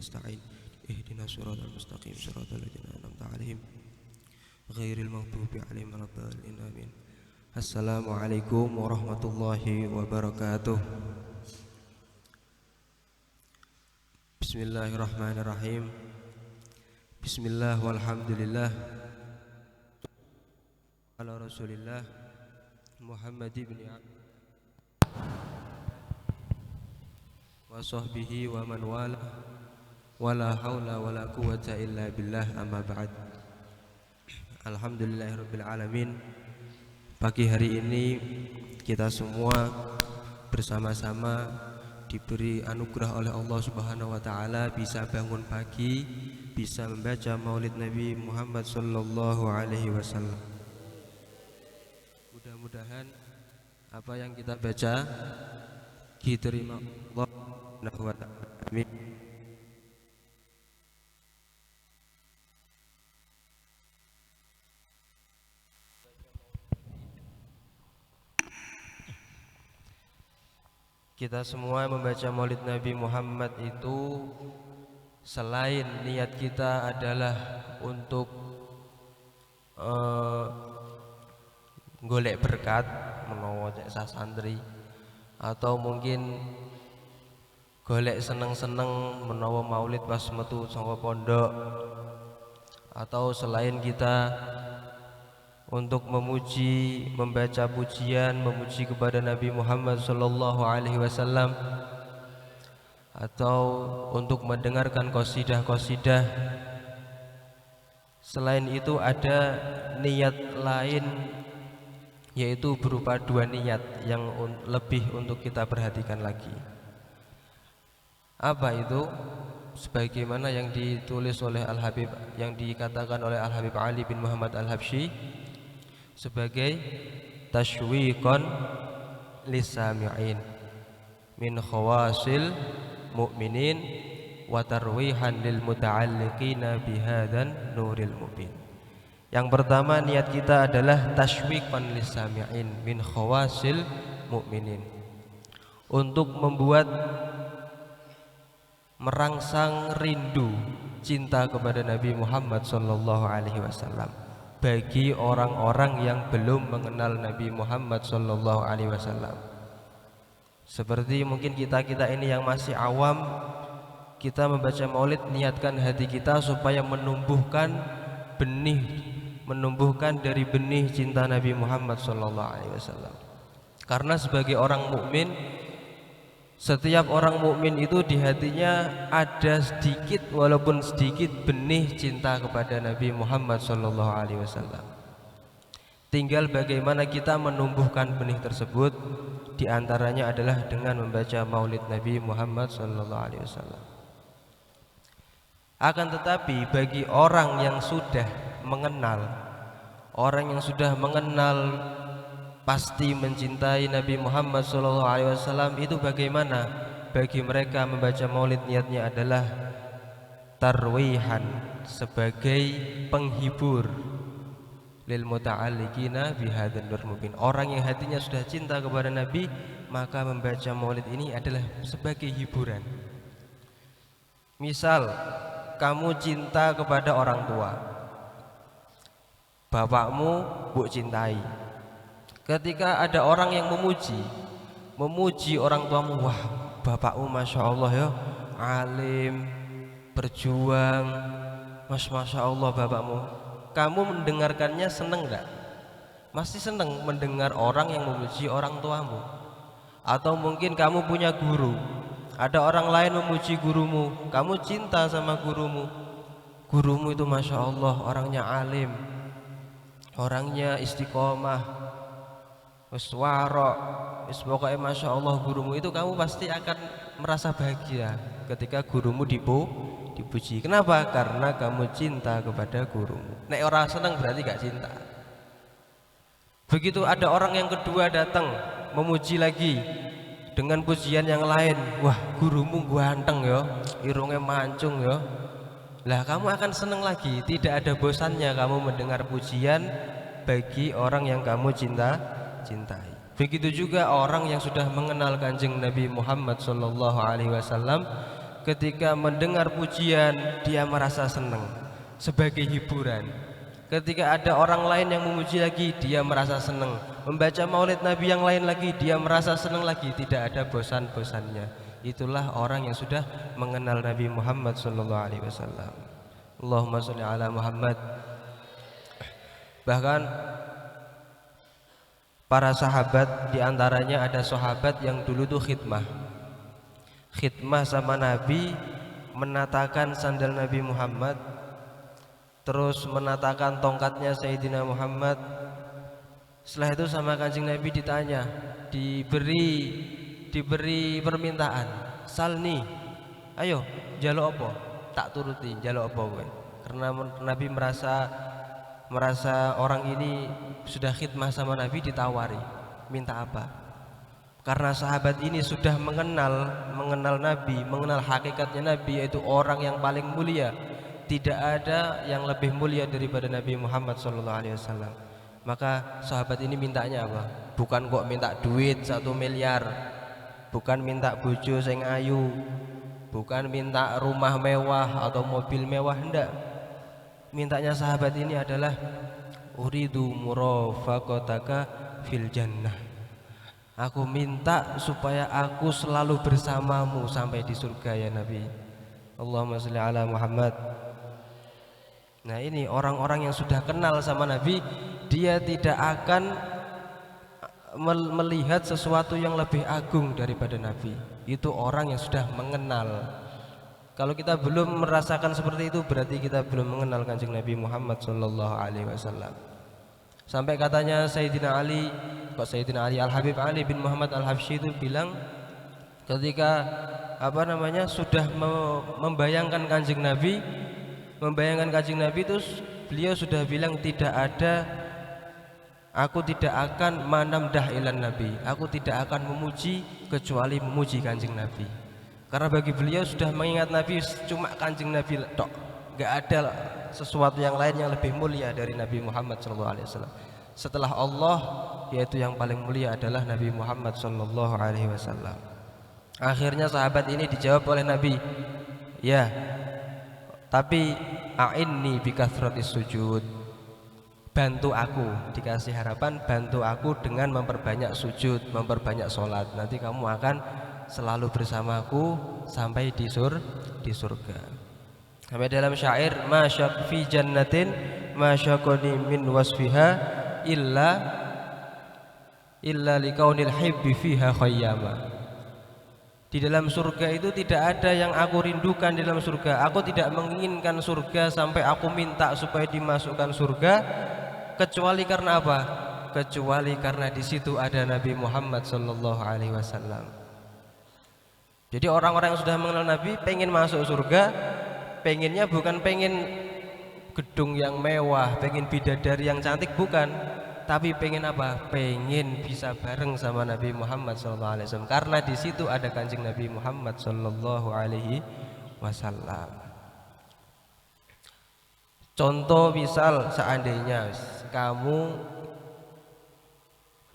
nasta'in ihdinas siratal mustaqim siratal ladzina an'amta 'alaihim ghairil maghdubi 'alaihim waladdallin amin. Assalamualaikum warahmatullahi wabarakatuh. Bismillahirrahmanirrahim. Bismillah walhamdulillah ala Rasulillah Muhammad ibn wa sahbihi wa man wala wala haula wala quwwata illa billah, amma ba'd. Alhamdulillahirabbil alamin. Pagi hari ini kita semua bersama-sama diberi anugerah oleh Allah Subhanahu wa taala bisa bangun pagi, bisa membaca Maulid Nabi Muhammad sallallahu alaihi wasallam. Mudah-mudahan apa yang kita baca diterima Allah Subhanahu wa taala. Amin. Kita semua membaca Maulid Nabi Muhammad itu selain niat kita adalah untuk golek berkat menawa cek santri, atau mungkin golek seneng-seneng menawa maulid pas metu saka pondok, atau selain kita untuk memuji, membaca pujian, memuji kepada Nabi Muhammad sallallahu alaihi wasallam, atau untuk mendengarkan qasidah-qasidah. Selain itu ada niat lain, yaitu berupa dua niat yang lebih untuk kita perhatikan lagi. Apa itu? Sebagaimana yang ditulis oleh Al-Habib, yang dikatakan oleh Al-Habib Ali bin Muhammad Al-Habsyi sebagai tashwiqan lisami'in min khawasil mu'minin wa tarwihan lil muta'alliqina bihadan nuril mubin. Yang pertama, niat kita adalah tashwiqan lisami'in min khawasil mu'minin, untuk membuat merangsang rindu cinta kepada Nabi Muhammad sallallahu alaihi wasallam bagi orang-orang yang belum mengenal Nabi Muhammad sallallahu alaihi wasallam. Seperti mungkin kita-kita ini yang masih awam, kita membaca Maulid, niatkan hati kita supaya menumbuhkan benih, menumbuhkan dari benih cinta Nabi Muhammad sallallahu alaihi wasallam. Karena sebagai orang mukmin, setiap orang mukmin itu di hatinya ada sedikit, walaupun sedikit, benih cinta kepada Nabi Muhammad sallallahu alaihi wasallam. Tinggal bagaimana kita menumbuhkan benih tersebut, di antaranya adalah dengan membaca Maulid Nabi Muhammad sallallahu alaihi wasallam. Akan tetapi bagi orang yang sudah mengenal, orang yang sudah mengenal pasti mencintai Nabi Muhammad SAW, itu bagaimana? Bagi mereka membaca maulid niatnya adalah tarwihan, sebagai penghibur lil muta'alliqina bihadan nur mubin. Orang yang hatinya sudah cinta kepada Nabi, maka membaca maulid ini adalah sebagai hiburan. Misal kamu cinta kepada orang tua, bapakmu buk cintai. Ketika ada orang yang memuji orang tuamu, wah bapakmu masya Allah ya, alim, berjuang, masya Allah bapakmu. Kamu mendengarkannya seneng enggak? Masih seneng mendengar orang yang memuji orang tuamu. Atau mungkin kamu punya guru, ada orang lain memuji gurumu, kamu cinta sama gurumu. Gurumu itu masya Allah orangnya alim, orangnya istiqomah, wara, pokoknya masya Allah gurumu itu, kamu pasti akan merasa bahagia ketika gurumu dipuji. Kenapa? Karena kamu cinta kepada gurumu. Nek orang seneng berarti gak cinta. Begitu ada orang yang kedua datang memuji lagi dengan pujian yang lain, wah gurumu ganteng ya, irungnya mancung ya. Lah kamu akan seneng lagi, tidak ada bosannya kamu mendengar pujian bagi orang yang kamu cintai. Begitu juga orang yang sudah mengenal Kanjeng Nabi Muhammad sallallahu alaihi wasallam, Ketika mendengar pujian dia merasa senang sebagai hiburan. Ketika ada orang lain yang memuji lagi dia merasa senang. Membaca maulid Nabi yang lain lagi dia merasa senang lagi, tidak ada bosan-bosannya. Itulah orang yang sudah mengenal Nabi Muhammad sallallahu alaihi wasallam. Allahumma sholli ala Muhammad. Bahkan para sahabat, diantaranya ada sahabat yang dulu tuh khidmah sama Nabi, menatakan sandal Nabi Muhammad, terus menatakan tongkatnya Sayyidina Muhammad. Setelah itu sama Kanjeng Nabi ditanya, diberi permintaan, salni, ayo jaluk apa, tak turuti, jaluk apa kowe. Karena Nabi merasa orang ini sudah khidmah sama Nabi, ditawari minta apa. Karena sahabat ini sudah mengenal Nabi, mengenal hakikatnya Nabi, yaitu orang yang paling mulia. Tidak ada yang lebih mulia daripada Nabi Muhammad SAW. Maka sahabat ini mintanya apa? Bukan kok minta duit 1 miliar, bukan minta bojo sing ayu, bukan minta rumah mewah atau mobil mewah, hendak. Mintanya sahabat ini adalah uridu murafaqataka fil jannah. Aku minta supaya aku selalu bersamamu sampai di surga ya Nabi. Allahumma sholli ala Muhammad. Nah, ini orang-orang yang sudah kenal sama Nabi, dia tidak akan melihat sesuatu yang lebih agung daripada Nabi. Itu orang yang sudah mengenal. Kalau kita belum merasakan seperti itu, berarti kita belum mengenal Kanjeng Nabi Muhammad sallallahu alaihi wasallam. Sampai katanya Sayyidina Ali Al-Habib Ali bin Muhammad Al-Habsyi itu bilang, ketika sudah membayangkan Kanjeng Nabi, itu beliau sudah bilang, aku tidak akan manamdah ilan Nabi, aku tidak akan memuji kecuali memuji Kanjeng Nabi. Karena bagi beliau sudah mengingat Nabi cuma Kanjeng Nabi tok, gak ada sesuatu yang lain yang lebih mulia dari Nabi Muhammad SAW. Setelah Allah, yaitu yang paling mulia adalah Nabi Muhammad SAW. Akhirnya sahabat ini dijawab oleh Nabi, ya, tapi a'inni bikathratis sujud, bantu aku, dikasih harapan, bantu aku dengan memperbanyak sujud, memperbanyak sholat. Nanti kamu akan selalu bersamaku sampai di surga. Sampai dalam syair, masyak fi jannatin masyaqani min wasfiha illa likaunil hibbi fiha khayyama. Di dalam surga itu tidak ada yang aku rindukan di dalam surga. Aku tidak menginginkan surga sampai aku minta supaya dimasukkan surga, kecuali karena apa? Kecuali karena di situ ada Nabi Muhammad sallallahu alaihi wasallam. Jadi orang-orang yang sudah mengenal Nabi pengen masuk surga, pengennya bukan pengen gedung yang mewah, pengen bidadari yang cantik, bukan. Tapi pengen apa? Pengen bisa bareng sama Nabi Muhammad SAW. Karena di situ ada Kanjeng Nabi Muhammad SAW. Contoh misal, seandainya kamu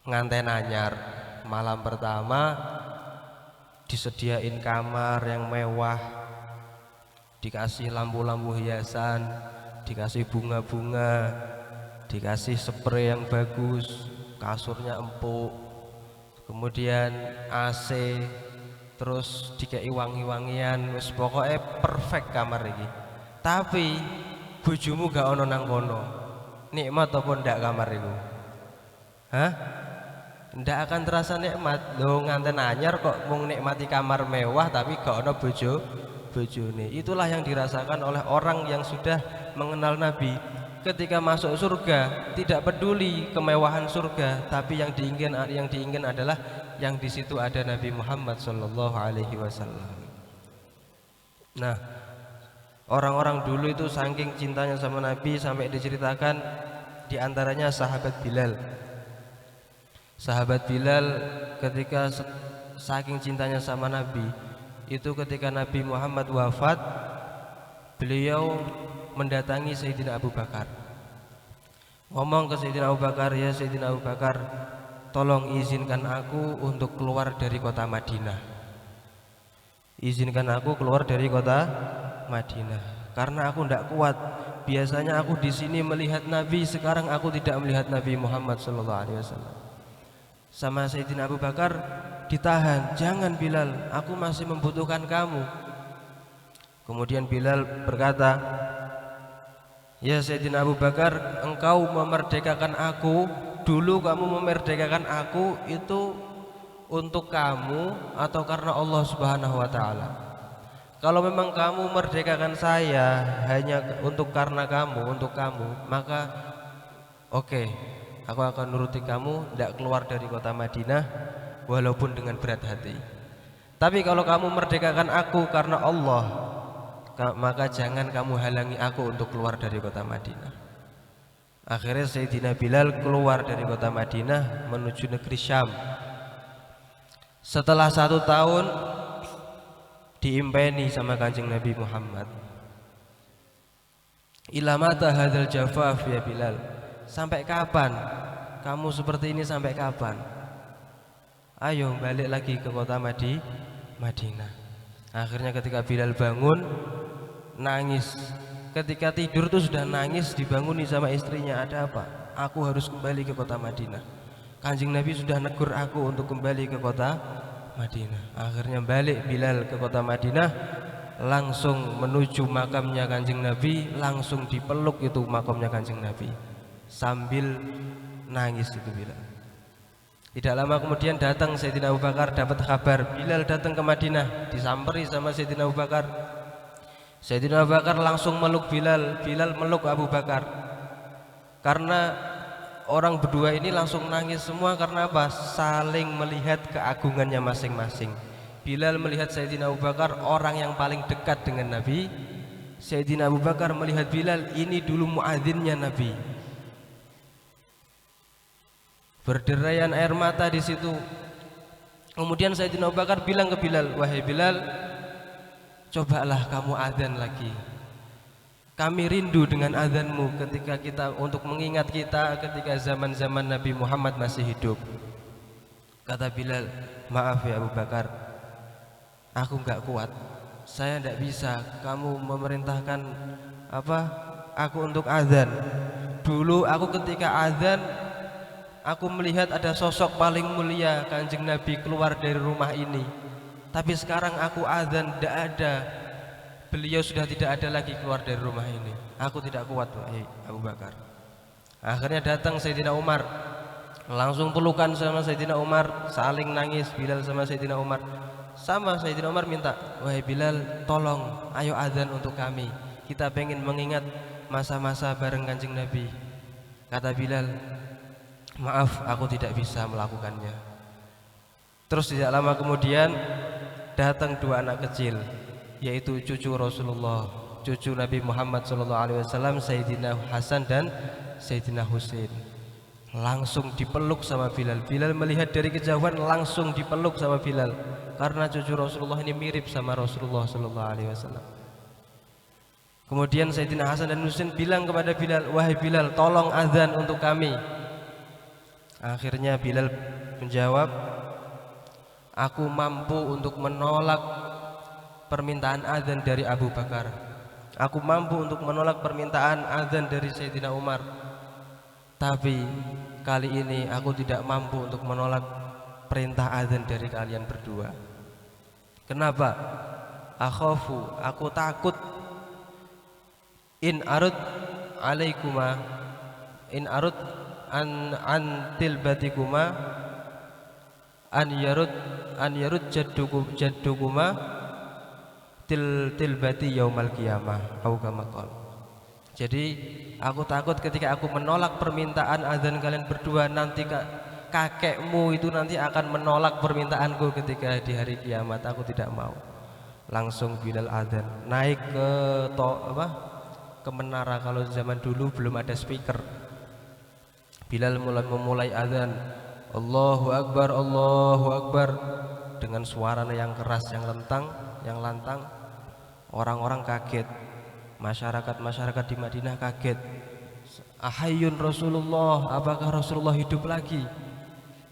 nganten anyar, malam pertama disediain kamar yang mewah, dikasih lampu-lampu hiasan, dikasih bunga-bunga, dikasih spray yang bagus, kasurnya empuk, kemudian AC, terus dikei wangi-wangian, wis pokoknya perfect kamar ini. Tapi bojomu gak ono nang kono, nikmat apa ndak kamar itu? Hah? Ndak akan terasa nikmat. Lo nganten anyar kok mung nikmati kamar mewah tapi gak ono bojone. Itulah yang dirasakan oleh orang yang sudah mengenal Nabi. Ketika masuk surga tidak peduli kemewahan surga, tapi yang diinginkan adalah yang di situ ada Nabi Muhammad sallallahu alaihi wasallam. Nah, orang-orang dulu itu saking cintanya sama Nabi sampai diceritakan diantaranya sahabat Bilal. Sahabat Bilal ketika saking cintanya sama Nabi, itu ketika Nabi Muhammad wafat, beliau mendatangi Sayyidina Abu Bakar, ngomong ke Sayyidina Abu Bakar, ya Sayyidina Abu Bakar, tolong izinkan aku untuk keluar dari kota Madinah. izinkan aku keluar dari kota Madinah karena aku tidak kuat. Biasanya aku di sini melihat Nabi, sekarang aku tidak melihat Nabi Muhammad SAW. Sama Sayyidina Abu Bakar ditahan, jangan Bilal, aku masih membutuhkan kamu. Kemudian Bilal berkata, ya Sayyidina Abu Bakar, engkau memerdekakan aku, dulu kamu memerdekakan aku itu untuk kamu atau karena Allah Subhanahu wa taala? Kalau memang kamu merdekakan saya hanya karena kamu, untuk kamu, maka oke, aku akan nuruti kamu, tidak keluar dari kota Madinah walaupun dengan berat hati. Tapi kalau kamu merdekakan aku karena Allah, maka jangan kamu halangi aku untuk keluar dari kota Madinah. Akhirnya Sayyidina Bilal keluar dari kota Madinah menuju negeri Syam. Setelah 1 tahun diimpeni sama Kanjeng Nabi Muhammad. Ila mata hadzal jafaf ya Bilal, sampai kapan kamu seperti ini, sampai kapan? Ayo balik lagi ke kota Madinah. Akhirnya ketika Bilal bangun nangis, ketika tidur tuh sudah nangis, dibanguni sama istrinya, ada apa? Aku harus kembali ke kota Madinah. Kanjeng Nabi sudah negur aku untuk kembali ke kota Madinah. Akhirnya balik Bilal ke kota Madinah, langsung menuju makamnya Kanjeng Nabi, langsung dipeluk itu makamnya Kanjeng Nabi sambil nangis itu Bilal. Tidak lama kemudian datang Sayyidina Abu Bakar, dapat kabar Bilal datang ke Madinah, disamperi sama Sayyidina Abu Bakar. Sayyidina Abu Bakar langsung meluk Bilal, Bilal meluk Abu Bakar. Karena orang berdua ini langsung nangis semua, karena apa? Saling melihat keagungannya masing-masing. Bilal melihat Sayyidina Abu Bakar orang yang paling dekat dengan Nabi. Sayyidina Abu Bakar melihat Bilal, ini dulu muadzinnya Nabi. Berderaian air mata di situ. Kemudian Sayyidina Abu Bakar bilang ke Bilal, wahai Bilal, cobalah kamu adzan lagi. Kami rindu dengan adzanmu ketika kita, untuk mengingat kita ketika zaman-zaman Nabi Muhammad masih hidup. Kata Bilal, maaf ya Abu Bakar, aku enggak kuat. Saya tidak bisa kamu memerintahkan aku untuk adzan. Dulu aku ketika adzan, aku melihat ada sosok paling mulia Kanjeng Nabi keluar dari rumah ini. Tapi sekarang aku adzan tidak ada, beliau sudah tidak ada lagi keluar dari rumah ini. Aku tidak kuat wahai Abu Bakar. Akhirnya datang Sayyidina Umar, langsung pelukan sama Sayyidina Umar, saling nangis Bilal sama Sayyidina Umar. Sama Sayyidina Umar minta, wahai Bilal, tolong ayo adzan untuk kami, kita pengen mengingat masa-masa bareng Kanjeng Nabi. Kata Bilal, maaf aku tidak bisa melakukannya. Terus tidak lama kemudian datang 2 anak kecil, yaitu cucu Rasulullah, cucu Nabi Muhammad SAW, Sayyidina Hasan dan Sayyidina Husain. Langsung dipeluk sama Bilal. Bilal melihat dari kejauhan, langsung dipeluk sama Bilal, karena cucu Rasulullah ini mirip sama Rasulullah SAW. Kemudian Sayyidina Hasan dan Husain bilang kepada Bilal, wahai Bilal, tolong azan untuk kami. Akhirnya Bilal menjawab, aku mampu untuk menolak permintaan azan dari Abu Bakar. Aku mampu untuk menolak permintaan azan dari Sayyidina Umar. Tapi kali ini aku tidak mampu untuk menolak perintah azan dari kalian berdua. Kenapa? Akhafu, aku takut, in arud alaikuma, in arud an tilbatikuma, an yarud jaddukuma tilbati yaumal qiyamah au kama qala. Jadi aku takut ketika aku menolak permintaan azan kalian berdua, nanti kakekmu itu nanti akan menolak permintaanku ketika di hari kiamat. Aku tidak mau. Langsung Bilal azan, naik ke menara. Kalau zaman dulu belum ada speaker. Bilal memulai azan, Allahu Akbar, Allahu Akbar, dengan suara yang keras, yang lantang. Orang-orang kaget, masyarakat di Madinah kaget. Ahayyun Rasulullah, apakah Rasulullah hidup lagi?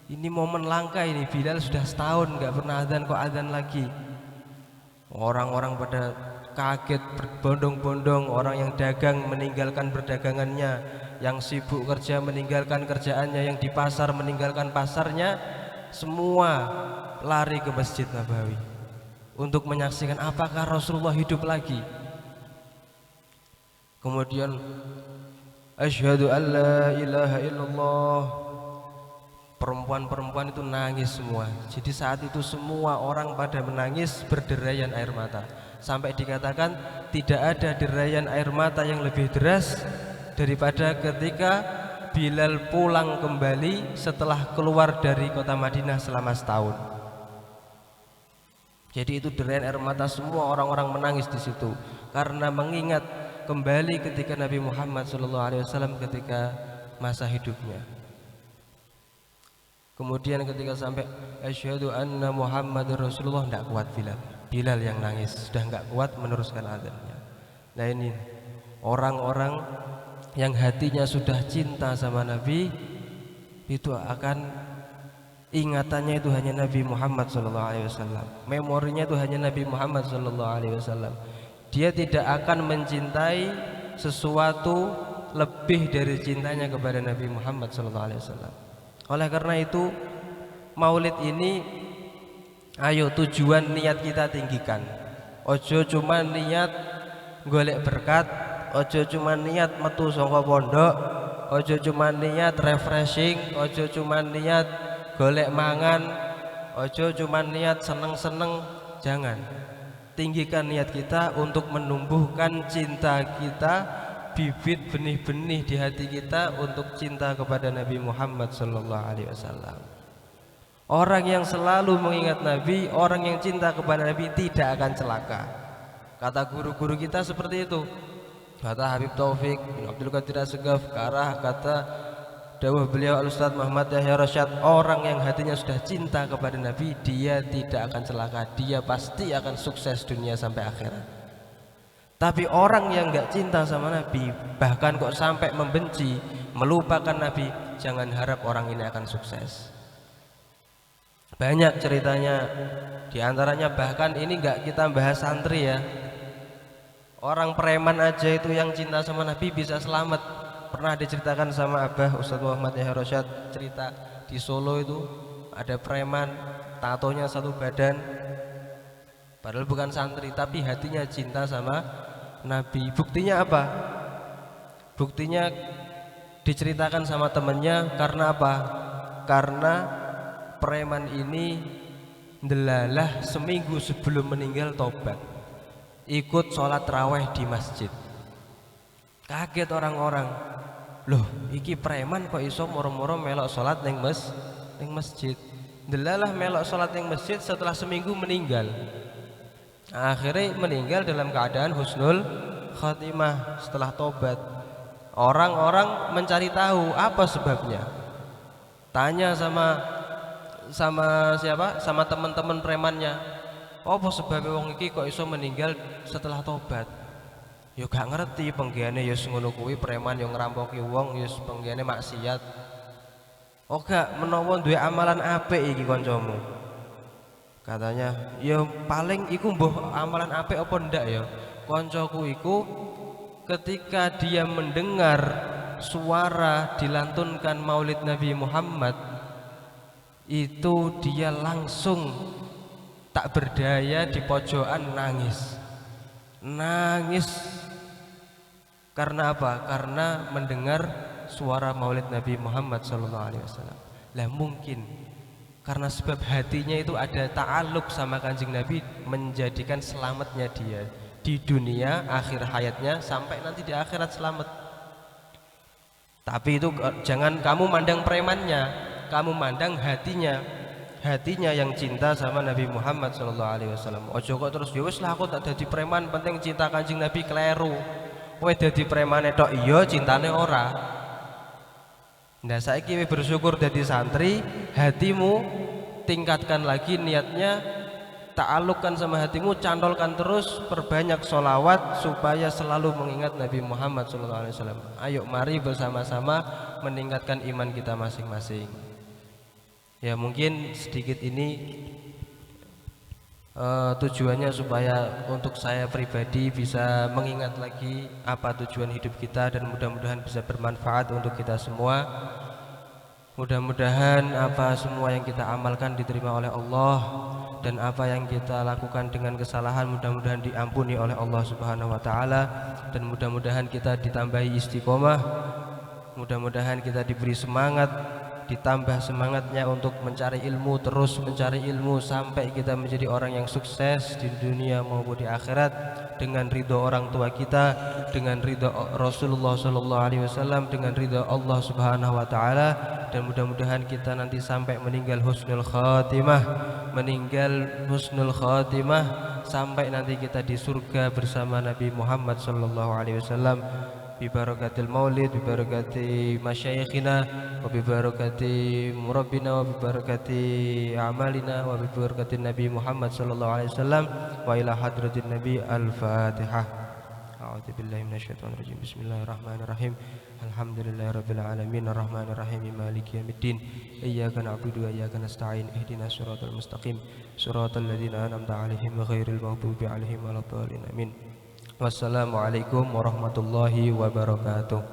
Ini momen langka ini, Bilal sudah setahun nggak pernah azan, kok azan lagi. Orang-orang pada kaget, berbondong-bondong, orang yang dagang meninggalkan perdagangannya, yang sibuk kerja meninggalkan kerjaannya, yang di pasar meninggalkan pasarnya, semua lari ke Masjid Nabawi untuk menyaksikan apakah Rasulullah hidup lagi. Kemudian asyhadu an la ilaha illallah. Perempuan-perempuan itu nangis semua. Jadi saat itu semua orang pada menangis berderayan air mata. Sampai dikatakan tidak ada derayan air mata yang lebih deras daripada ketika Bilal pulang kembali setelah keluar dari kota Madinah selama setahun. Jadi itu derayan air mata semua orang-orang menangis di situ karena mengingat kembali ketika Nabi Muhammad SAW ketika masa hidupnya. Kemudian ketika sampai asyhadu anna Muhammadar Rasulullah, tidak kuat Bilal yang nangis, sudah nggak kuat meneruskan adzannya. Nah ini orang-orang yang hatinya sudah cinta sama Nabi itu akan ingatannya itu hanya Nabi Muhammad SAW, memorinya itu hanya Nabi Muhammad SAW. Dia tidak akan mencintai sesuatu lebih dari cintanya kepada Nabi Muhammad SAW. Oleh karena itu maulid ini, ayo tujuan niat kita tinggikan. Ojo cuma niat golek berkat, ojo cuma niat metu saka pondok, ojo cuma niat refreshing, ojo cuma niat golek mangan, ojo cuma niat seneng-seneng. Jangan. Tinggikan niat kita untuk menumbuhkan cinta kita, bibit benih-benih di hati kita untuk cinta kepada Nabi Muhammad SAW. Orang yang selalu mengingat Nabi, orang yang cinta kepada Nabi tidak akan celaka. Kata guru-guru kita seperti itu. Kata Habib Taufik bin Abdul Qadir As-Segaf, kata dawuh beliau Al-Ustaz Muhammad Yahya Rasyad, orang yang hatinya sudah cinta kepada Nabi, dia tidak akan celaka, dia pasti akan sukses dunia sampai akhirat. Tapi orang yang nggak cinta sama Nabi, bahkan kok sampai membenci, melupakan Nabi, jangan harap orang ini akan sukses. Banyak ceritanya, diantaranya bahkan ini nggak kita bahas santri ya. Orang preman aja itu yang cinta sama Nabi bisa selamat. Pernah diceritakan sama Abah Ustaz Muhammad Yahya Rasyad, cerita di Solo itu ada preman, tatonya satu badan, padahal bukan santri tapi hatinya cinta sama Nabi. Buktinya apa? Buktinya diceritakan sama temennya. Karena apa? Karena preman ini ndelalah seminggu sebelum meninggal tobat, ikut sholat raweh di masjid. Kaget orang-orang, loh iki preman kok iso moro-moro melok sholat ning masjid. Ndelalah melok sholat ning masjid setelah seminggu meninggal. Akhirnya meninggal dalam keadaan husnul khatimah setelah tobat. Orang-orang mencari tahu apa sebabnya. Tanya sama siapa? Sama teman-teman premannya. Apa sebabnya wong iki kok iso meninggal setelah tobat? Yo gak ngerti, penggaweane yo ngono kuwi, preman yo ngrampoki wong, yo penggaweane maksiat. Oh gak menawa duwe amalan apik iki kancamu. Katanya, ya paling iku mbuh amalan apik apa ndak ya. Koncoku iku ketika dia mendengar suara dilantunkan Maulid Nabi Muhammad, itu dia langsung tak berdaya di pojokan nangis. Karena apa? Karena mendengar suara Maulid Nabi Muhammad SAW. Lah mungkin karena sebab hatinya itu ada ta'aluk sama Kanjeng Nabi, menjadikan selamatnya dia di dunia akhir hayatnya sampai nanti di akhirat selamat. Tapi itu jangan kamu mandang premannya, kamu mandang hatinya yang cinta sama Nabi Muhammad SAW. Ojo kok terus ya wis lah aku tak jadi preman, penting cinta Kanjeng Nabi, kleru. Kowe dadi premane tok iya, cintane ora. Nah saiki bersyukur dadi santri, hatimu tingkatkan lagi niatnya, ta'alukkan sama hatimu, cantolkan terus, perbanyak sholawat supaya selalu mengingat Nabi Muhammad SAW. Ayo mari bersama-sama meningkatkan iman kita masing-masing. Ya mungkin sedikit ini Tujuannya supaya untuk saya pribadi bisa mengingat lagi apa tujuan hidup kita, dan mudah-mudahan bisa bermanfaat untuk kita semua. Mudah-mudahan apa semua yang kita amalkan diterima oleh Allah, dan apa yang kita lakukan dengan kesalahan mudah-mudahan diampuni oleh Allah Subhanahu wa taala, dan mudah-mudahan kita ditambahi istiqomah, mudah-mudahan kita diberi semangat, ditambah semangatnya untuk mencari ilmu, terus mencari ilmu sampai kita menjadi orang yang sukses di dunia maupun di akhirat, dengan ridho orang tua kita, dengan ridho Rasulullah Sallallahu Alaihi Wasallam, dengan ridho Allah Subhanahu Wa Taala, dan mudah-mudahan kita nanti sampai meninggal husnul khatimah, sampai nanti kita di surga bersama Nabi Muhammad Sallallahu Alaihi Wasallam. Bibarakatil maulid, bibarakati masyayikhina, wa bibarakati murabbina, wa bibarakati amalina, wa bibarakati Nabi Muhammad sallallahu alaihi wasallam, wa ila hadratin Nabi. Al-Fatihah. A'udzu billahi minasyaitonir rajim. Bismillahirrahmanirrahim. Alhamdulillahirabbil alamin, arrahmanir rahim, maliki yaumiddin. Iyyaka na'budu wa iyyaka nasta'in. Ihdinas siratal mustaqim. Siratal ladzina an'amta 'alaihim ghairil maghdubi 'alaihim waladdallin. Amin. Wassalamualaikum warahmatullahi wabarakatuh.